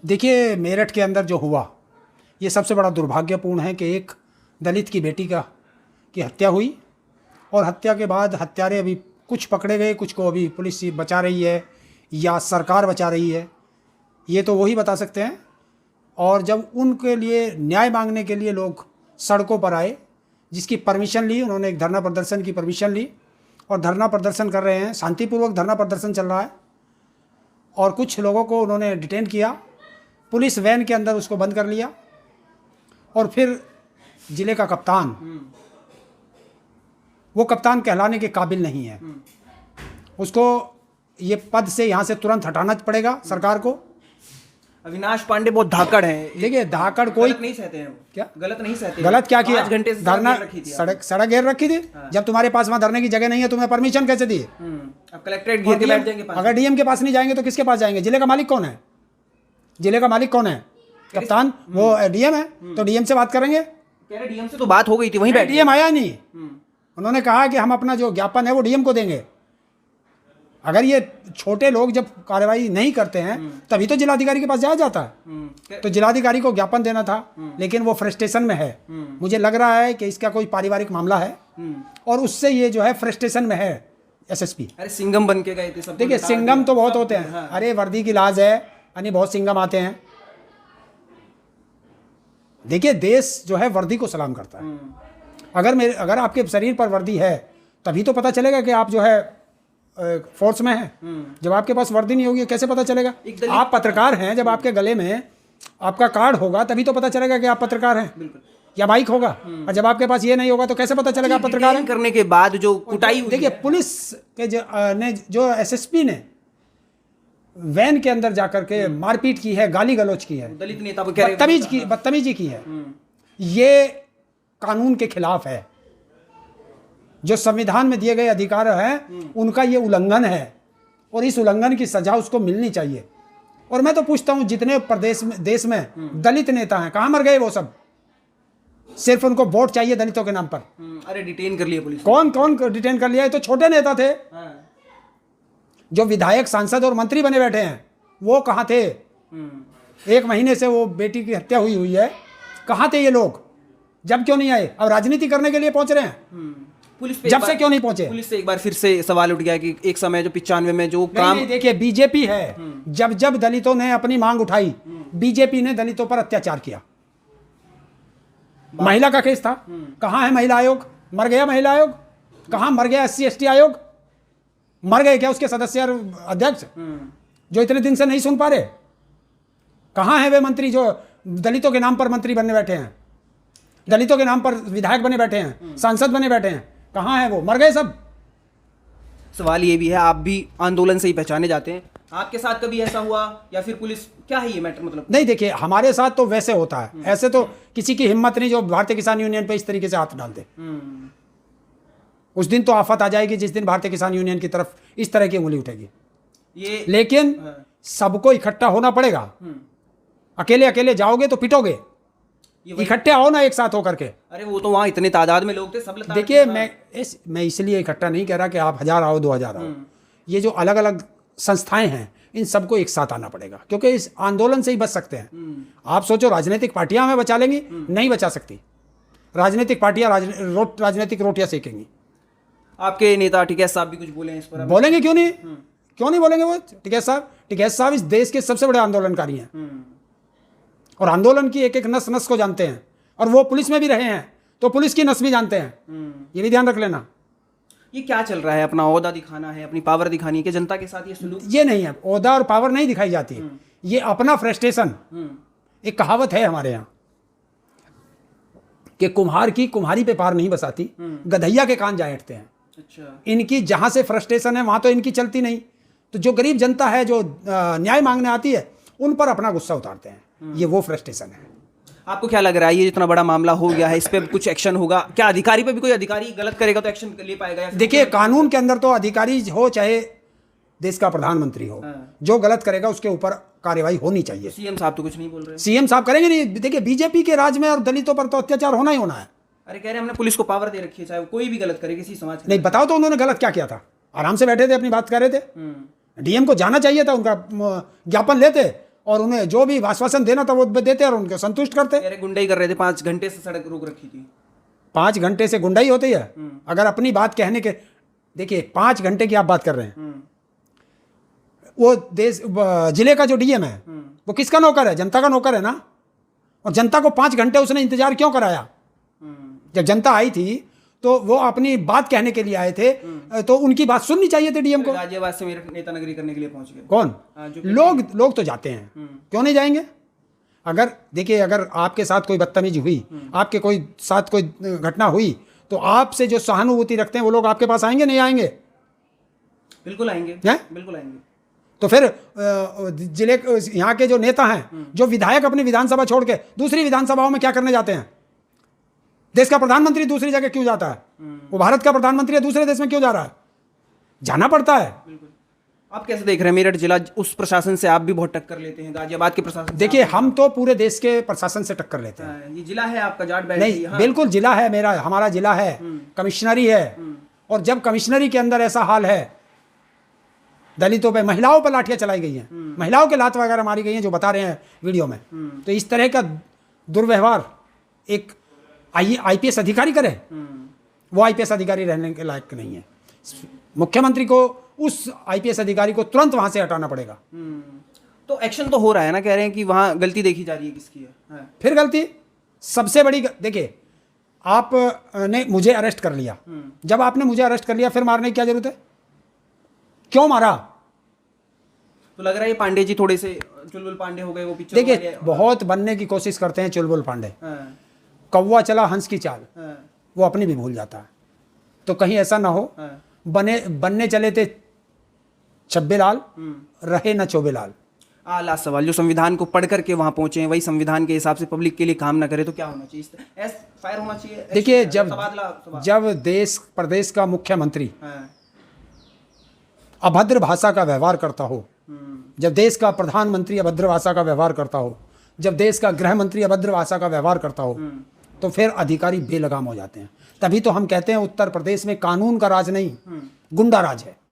देखिए, मेरठ के अंदर जो हुआ ये सबसे बड़ा दुर्भाग्यपूर्ण है कि एक दलित की बेटी की हत्या हुई और हत्या के बाद हत्यारे अभी कुछ पकड़े गए, कुछ को अभी पुलिस बचा रही है या सरकार बचा रही है, ये तो वही बता सकते हैं। और जब उनके लिए न्याय मांगने के लिए लोग सड़कों पर आए, जिसकी परमिशन ली, उन्होंने एक धरना प्रदर्शन की परमिशन ली और धरना प्रदर्शन कर रहे हैं, शांतिपूर्वक धरना प्रदर्शन चल रहा है। और कुछ लोगों को उन्होंने डिटेन किया, पुलिस वैन के अंदर उसको बंद कर लिया और फिर ज़िले का कप्तान, वो कप्तान कहलाने के काबिल नहीं है, उसको ये पद से यहाँ से तुरंत हटाना पड़ेगा सरकार को। अविनाश पांडे बहुत धाकड़ हैं। देखिए, धाकड़ कोई गलत नहीं सहते हैं। क्या गलत नहीं सहते? गलत क्या किया? 5 घंटे से धरना सड़क घेर रखी थी। जब तुम्हारे पास वहाँ धरने की जगह नहीं है, तुम्हें परमिशन कैसे दी? अब कलेक्ट्रेट घेर के बैठ जाएंगे। अगर डीएम के पास नहीं जाएंगे तो किसके पास जाएंगे? जिले का मालिक कौन है? जिले का मालिक कौन है? कप्तान, वो डीएम है, तो डीएम से बात करेंगे। कह रहे डीएम से तो बात हो गई थी, वहीं बैठ डीएम आया नहीं। उन्होंने कहा कि हम अपना जो ज्ञापन है वो डीएम को देंगे। अगर ये छोटे लोग जब कार्रवाई नहीं करते हैं तभी तो जिलाधिकारी के पास जाया जाता है। तो जिलाधिकारी को ज्ञापन देना था, लेकिन वो फ्रस्ट्रेशन में है। मुझे लग रहा है कि इसका कोई पारिवारिक मामला है और उससे ये जो है फ्रस्ट्रेशन में है एसएसपी। अरे सिंघम बन के गए थे सब। देखिए, सिंघम तो बहुत होते हैं। अरे वर्दी की लाज है, यानी बहुत सिंघम आते हैं। देखिए, देश जो है वर्दी को सलाम करता है। अगर आपके शरीर पर वर्दी है तभी तो पता चलेगा कि आप जो है फोर्स में है। जब आपके पास वर्दी नहीं होगी कैसे पता चलेगा? आप पत्रकार हैं, जब आपके गले में आपका कार्ड होगा तभी तो पता चलेगा कि आप पत्रकार हैं, या बाइक होगा। और जब आपके पास ये नहीं होगा तो कैसे पता चलेगा आप पत्रकार हैं? करने के बाद जो कुटाई, देखिए, पुलिस के जो एसएसपी ने वैन के अंदर जाकर के मारपीट की है, गाली गलौज की है, दलित नेता को बदतमीजी की है, ये कानून के खिलाफ है। जो संविधान में दिए गए अधिकार हैं उनका ये उल्लंघन है और इस उल्लंघन की सजा उसको मिलनी चाहिए। और मैं तो पूछता हूं, जितने देश में दलित नेता हैं, कहां मर गए वो सब? सिर्फ उनको वोट चाहिए दलितों के नाम पर। अरे डिटेन कर लिया पुलिस। कौन कौन डिटेन कर लिया? ये तो छोटे नेता थे। जो विधायक, सांसद और मंत्री बने बैठे हैं वो कहां थे? 1 महीने से वो बेटी की हत्या हुई है, कहां थे ये लोग? जब क्यों नहीं आए? अब राजनीति करने के लिए पहुंच रहे हैं। पुलिस पे जब से क्यों नहीं पहुंचे? पुलिस से एक बार फिर से सवाल उठ गया कि एक समय जो 95 में जो काम नहीं, देखिए, बीजेपी है। जब दलितों ने अपनी मांग उठाई, बीजेपी ने दलितों पर अत्याचार किया। महिला का केस था, कहां है महिला आयोग? मर गया महिला आयोग? कहां मर गया SC ST आयोग? मर गए क्या उसके सदस्य और अध्यक्ष जो इतने दिन से नहीं सुन पा रहे? कहां है वे मंत्री जो दलितों के नाम पर मंत्री बनने बैठे हैं, दलितों के नाम पर विधायक बने बैठे हैं, सांसद बने बैठे हैं? कहां है वो? मर गए सब। सवाल ये भी है, आप भी आंदोलन से ही पहचाने जाते हैं, आपके साथ कभी ऐसा हुआ या फिर पुलिस, क्या है ये मैटर? मतलब नहीं, देखिए, हमारे साथ तो वैसे होता है, ऐसे तो किसी की हिम्मत नहीं जो भारतीय किसान यूनियन पे इस तरीके से हाथ डाल दे। उस दिन तो आफत आ जाएगी जिस दिन भारतीय किसान यूनियन की तरफ इस तरह की उंगली उठेगी। लेकिन सबको इकट्ठा होना पड़ेगा। अकेले अकेले जाओगे तो पिटोगे, इकट्ठे आओ ना एक साथ होकर के। अरे वो तो वहाँ इतने तादाद में लोग थे, सब लताड़। देखिए, मैं इसलिए इकट्ठा नहीं कह रहा कि आप 1000 आओ, 2000 आओ। ये जो अलग अलग संस्थाएं हैं इन सबको एक साथ आना पड़ेगा, क्योंकि इस आंदोलन से ही बच सकते हैं। आप सोचो राजनीतिक पार्टियां हमें बचा लेंगी? नहीं बचा सकती। राजनीतिक पार्टियां राजनीतिक रोटियां सेकेंगी। आपके नेता टिकैत साहब भी कुछ बोले हैं इस पर? बोलेंगे, क्यों नहीं बोलेंगे? वो टिकैत साहब इस देश के सबसे बड़े आंदोलनकारी हैं और आंदोलन की एक एक नस नस को जानते हैं। और वो पुलिस में भी रहे हैं तो पुलिस की नस भी जानते हैं। ये भी ध्यान रख लेना। ये क्या चल रहा है? अपना ओहदा दिखाना है, अपनी पावर दिखानी है कि जनता के साथ ये सलूक? ये नहीं है, ओहदा और पावर नहीं दिखाई जाती। ये अपना फ्रस्ट्रेशन। एक कहावत है हमारे यहाँ कि कुम्हार की कुम्हारी पे पार नहीं बसाती, गधैया के कान जा अटते हैं। अच्छा। इनकी जहां से फ्रस्ट्रेशन है वहां तो इनकी चलती नहीं। तो जो गरीब जनता है, जो न्याय मांगने आती है, उन पर अपना गुस्सा उतारते हैं। ये वो फ्रस्ट्रेशन है। आपको क्या लग रहा है, ये इतना बड़ा मामला हो गया है, इस पे कुछ एक्शन होगा क्या? अधिकारी पे भी कोई अधिकारी गलत करेगा तो एक्शन ले पाएगा? देखिए, कानून के अंदर तो अधिकारी हो चाहे देश का प्रधानमंत्री हो, जो गलत करेगा उसके ऊपर कार्रवाई होनी चाहिए। सीएम साहब तो कुछ नहीं बोल रहे। सीएम साहब करेंगे नहीं। देखिए, बीजेपी के राज में और दलितों पर तो अत्याचार होना ही होना है। अरे कह रहे हमने पुलिस को पावर दे रखी है, चाहे कोई भी गलत करे, किसी समाज नहीं, बताओ तो उन्होंने गलत क्या किया था? आराम से बैठे थे, अपनी बात कर रहे थे। डीएम को जाना चाहिए था, उनका ज्ञापन लेते और उन्हें जो भी आश्वासन देना था वो देते और उनको संतुष्ट करते। कह रहे गुंडे ही कर रहे थे, 5 घंटे से सड़क रोक रखी थी। 5 घंटे से गुंडाई होती है? अगर अपनी बात कहने के, देखिए 5 घंटे की आप बात कर रहे हैं, वो जिले का जो डीएम है वो किसका नौकर है? जनता का नौकर है ना। और जनता को 5 घंटे उसने इंतजार क्यों कराया? जब जनता आई थी तो वो अपनी बात कहने के लिए आए थे, तो उनकी बात सुननी चाहिए थी डीएम को। गाजियाबाद से मेरठ नेता नगरी करने के लिए पहुंच गए। कौन? लोग तो जाते हैं, क्यों नहीं जाएंगे? अगर देखिए, अगर आपके साथ कोई बदतमीजी हुई, आपके कोई साथ कोई घटना हुई, तो आपसे जो सहानुभूति रखते हैं वो लोग आपके पास आएंगे नहीं आएंगे? बिल्कुल आएंगे, बिल्कुल आएंगे। तो फिर जिले यहाँ के जो नेता हैं, जो विधायक अपनी विधानसभा छोड़ के दूसरी विधानसभाओं में क्या करने जाते हैं? देश का प्रधानमंत्री दूसरी जगह क्यों जाता है? वो भारत का प्रधानमंत्री है, दूसरे देश में क्यों जा रहा है? जाना पड़ता है। बिल्कुल। आप कैसे देख रहे हैं मेरठ जिला? उस प्रशासन से आप भी बहुत टक्कर लेते हैं, गाजियाबाद के प्रशासन से। देखिए, हम तो पूरे देश के प्रशासन से टक्कर लेते हैं। ये जिला है आपका, जाट बैठ नहीं, बिल्कुल जिला है मेरा, हमारा जिला है, कमिश्नरी है। और जब कमिश्नरी के अंदर ऐसा हाल है, दलितों पे, महिलाओं पर लाठियां चलाई गई हैं, महिलाओं के लात वगैरह मारी गई हैं, जो बता रहे हैं वीडियो में, तो इस तरह का दुर्व्यवहार एक आईपीएस अधिकारी करे? वो आईपीएस अधिकारी रहने के लायक नहीं है। मुख्यमंत्री को उस आईपीएस अधिकारी को तुरंत वहां से हटाना पड़ेगा। तो एक्शन तो हो रहा है ना, कह रहे हैं कि वहां गलती देखी जा रही है, किसकी है? फिर गलती सबसे बड़ी, देखिए आपने मुझे अरेस्ट कर लिया, जब आपने मुझे अरेस्ट कर लिया फिर मारने की क्या जरूरत है? क्यों मारा? तो लग रहा है ये पांडे जी थोड़े से चुलबुल पांडे हो गए, वो पिक्चर। देखिए, बहुत बनने की कोशिश करते हैं चुलबुल पांडे। कौवा चला हंस की चाल, वो अपनी भी भूल जाता है। तो कहीं ऐसा ना हो बनने चले थे छब्बेलाल, रहे न चौबेलाल। लास्ट सवाल, जो संविधान को पढ़ करके वहां पहुंचे हैं, वही संविधान के हिसाब से पब्लिक के लिए काम ना करे तो क्या होना चाहिए? फायर होना चाहिए? देखिए, जब देश प्रदेश का मुख्यमंत्री अभद्र भाषा का व्यवहार करता हो, जब देश का प्रधानमंत्री अभद्र भाषा का व्यवहार करता हो, जब देश का गृह मंत्री अभद्र भाषा का व्यवहार करता हो, तो फिर अधिकारी बेलगाम हो जाते हैं। तभी तो हम कहते हैं उत्तर प्रदेश में कानून का राज नहीं, गुंडा राज है।